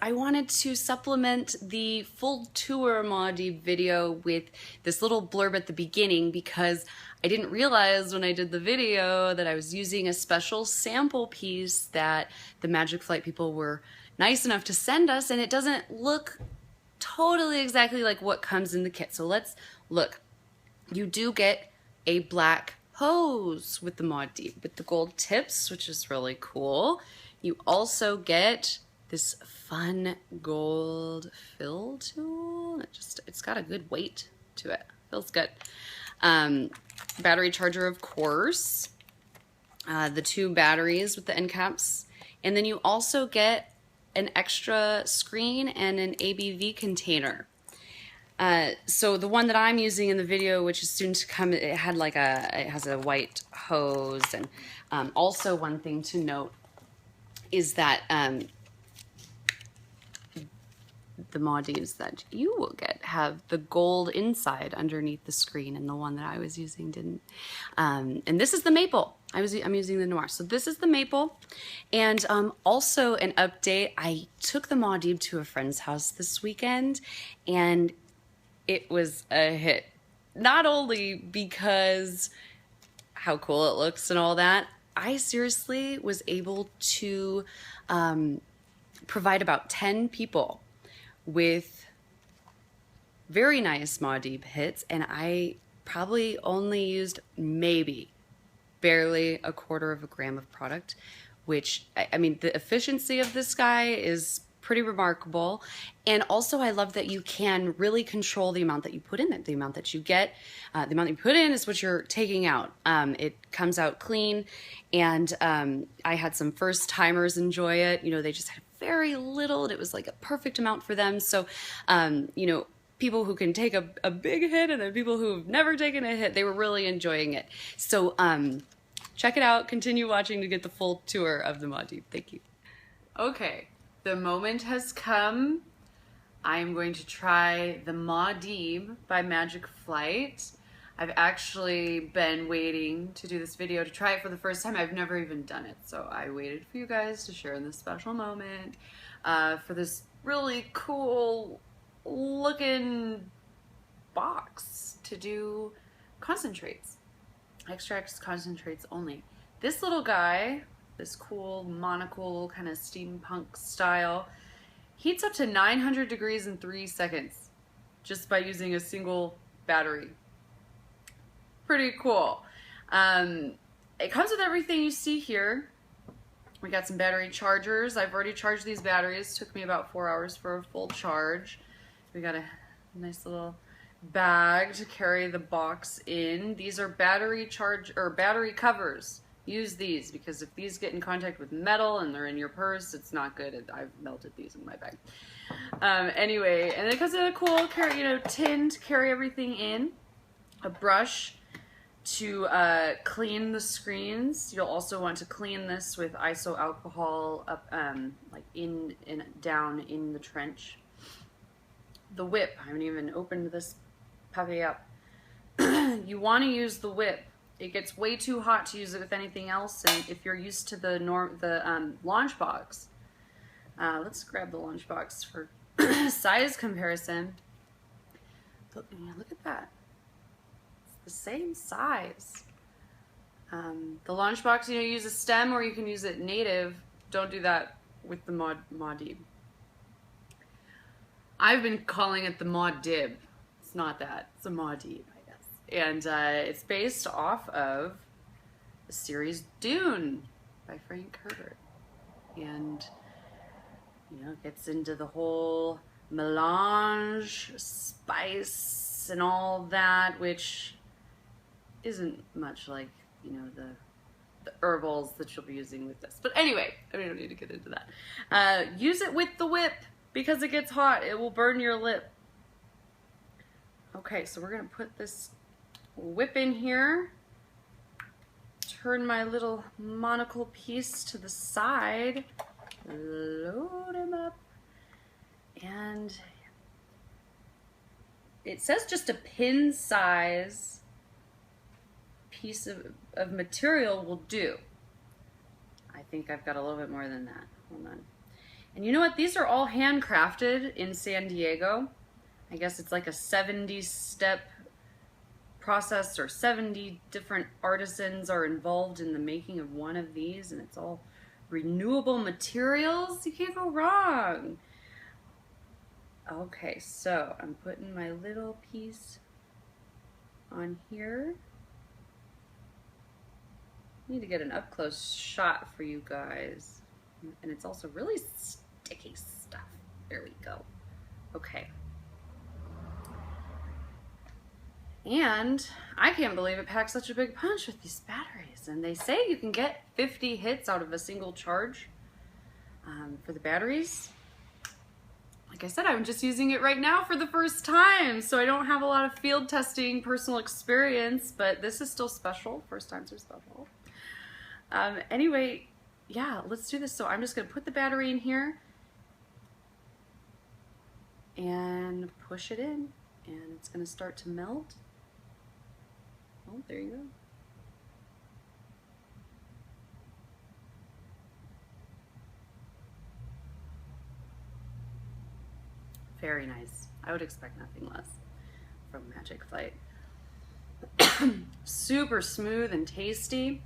I wanted to supplement the full tour Maud'Dib video with this little blurb at the beginning because I didn't realize when I did the video that I was using a special sample piece that the Magic Flight people were nice enough to send us, and it doesn't look totally exactly like what comes in the kit. So let's look. You do get a black hose with the Maud'Dib with the gold tips, which is really cool. You also get this fun gold fill tool. It's got a good weight to it. Feels good. Battery charger, of course. The 2 batteries with the end caps. And then you also get an extra screen and an ABV container. So the one that I'm using in the video, which is soon to come, it has a white hose. And also one thing to note is that the Maud'Dibs that you will get have the gold inside underneath the screen, and the one that I was using didn't. And this is the maple. I'm using the noir. So this is the maple. And also an update, I took the Maud'Dib to a friend's house this weekend, and it was a hit. Not only because how cool it looks and all that, I seriously was able to provide about 10 people with very nice Maud'Dib hits, and I probably only used maybe barely 1/4 gram of product, which, I mean, the efficiency of this guy is pretty remarkable. And also I love that you can really control the amount that you put in it. The amount that you get, the amount that you put in is what you're taking out. It comes out clean, and I had some first timers enjoy it. You know, they just had very little, and it was like a perfect amount for them. So, you know, people who can take a big hit and then people who've never taken a hit, they were really enjoying it. So check it out. Continue watching to get the full tour of the Maud'Dib. Thank you. Okay, the moment has come. I'm going to try the Maud'Dib by Magic Flight. I've actually been waiting to do this video to try it for the first time. I've never even done it, so I waited for you guys to share in this special moment for this really cool looking box to do concentrates, extracts, concentrates only. This little guy, this cool monocle kind of steampunk style, heats up to 900 degrees in 3 seconds just by using a single battery. Pretty cool. It comes with everything you see here. We got some battery chargers. I've already charged these batteries. Took me about 4 hours for a full charge. We got a nice little bag to carry the box in. These are battery covers. Use these because if these get in contact with metal and they're in your purse, it's not good. I've melted these in my bag. Anyway, and it comes in a cool tin to carry everything in. A brush to clean the screens. You'll also want to clean this with iso alcohol up, like down in the trench. The whip. I haven't even opened this puppy up. You want to use the whip. It gets way too hot to use it with anything else, and if you're used to the launch box, let's grab the launch box for size comparison. Look at that. The same size. The launch box, you use a stem or you can use it native. Don't do that with the Maud'Dib. I've been calling it the Maud'Dib. It's not that. It's a Maud'Dib, I guess. And it's based off of the series Dune by Frank Herbert. And, gets into the whole melange, spice, and all that, which isn't much like, the herbals that you'll be using with this. But anyway, we don't need to get into that. Use it with the whip because it gets hot. It will burn your lip. Okay, so we're going to put this whip in here. Turn my little monocle piece to the side. Load him up. And it says just a pin size piece of material will do. I think I've got a little bit more than that. Hold on. And you know what? These are all handcrafted in San Diego. I guess it's like a 70-step process, or 70 different artisans are involved in the making of one of these, and it's all renewable materials. You can't go wrong. Okay, so I'm putting my little piece on here. I need to get an up-close shot for you guys. And it's also really sticky stuff. There we go. Okay. And I can't believe it packs such a big punch with these batteries. And they say you can get 50 hits out of a single charge for the batteries. Like I said, I'm just using it right now for the first time, so I don't have a lot of field testing personal experience, but this is still special. First times are special. Anyway, yeah, let's do this. So I'm just going to put the battery in here and push it in, and it's going to start to melt. Oh, there you go. Very nice. I would expect nothing less from Magic Flight. Super smooth and tasty.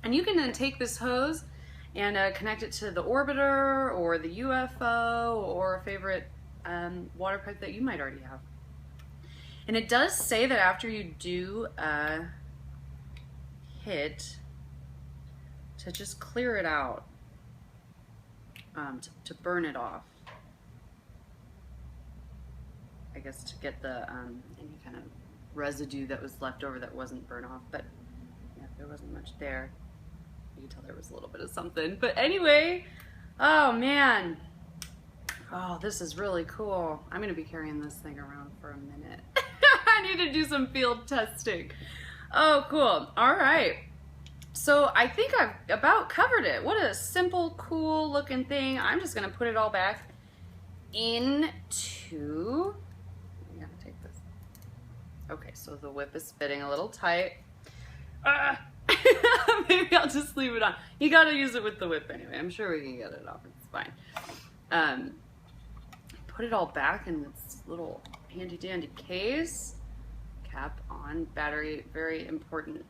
And you can then take this hose and connect it to the orbiter or the UFO or a favorite water pipe that you might already have. And it does say that after you do hit, to just clear it out, to burn it off. I guess to get the any kind of residue that was left over that wasn't burnt off, but yeah, there wasn't much there. You can tell there was a little bit of something. But anyway, oh man, oh, this is really cool. I'm gonna be carrying this thing around for a minute. I need to do some field testing. Oh, cool. All right. So I think I've about covered it. What a simple, cool looking thing. I'm just gonna put it all back into. Okay, so the whip is fitting a little tight. Maybe I'll just leave it on. You gotta use it with the whip anyway. I'm sure we can get it off. It's fine. Put it all back in this little handy dandy case. Cap on, battery, very important.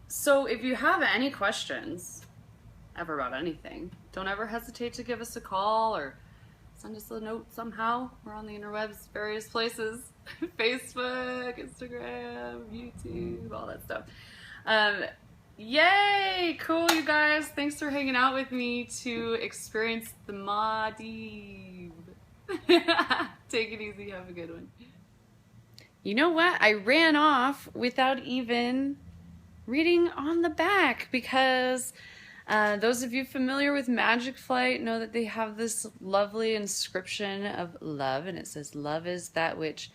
So if you have any questions ever about anything, don't ever hesitate to give us a call or send us a note somehow. We're on the interwebs, various places. Facebook, Instagram, YouTube, all that stuff. Yay! Cool, you guys. Thanks for hanging out with me to experience the Maud'Dib. Take it easy. Have a good one. You know what? I ran off without even reading on the back because those of you familiar with Magic Flight know that they have this lovely inscription of love, and it says, "Love is that which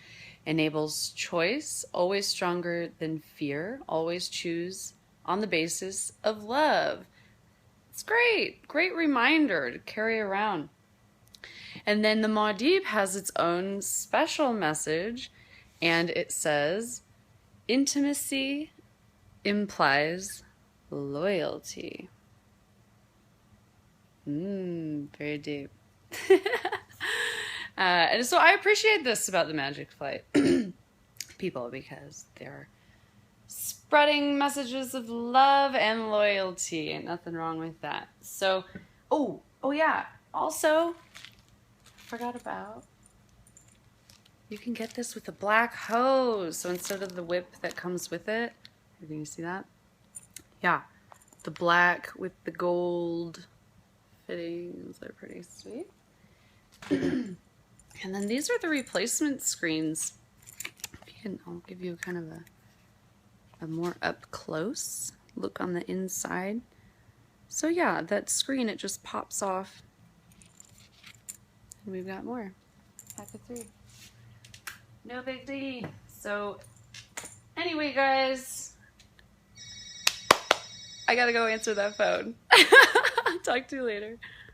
enables choice, always stronger than fear, always choose on the basis of love." It's great. Great reminder to carry around. And then the Maud'Dib has its own special message, and it says, "Intimacy implies loyalty." Very deep. And so I appreciate this about the Magic Flight people, because they're spreading messages of love and loyalty. Ain't nothing wrong with that. So, oh yeah. Also, forgot about, you can get this with a black hose. So instead of the whip that comes with it, can you see that? Yeah, the black with the gold fittings are pretty sweet. And then these are the replacement screens. I'll give you kind of a more up close look on the inside. So yeah, that screen, it just pops off. And we've got more. Pack of 3. No big deal. So anyway, guys, I gotta go answer that phone. Talk to you later.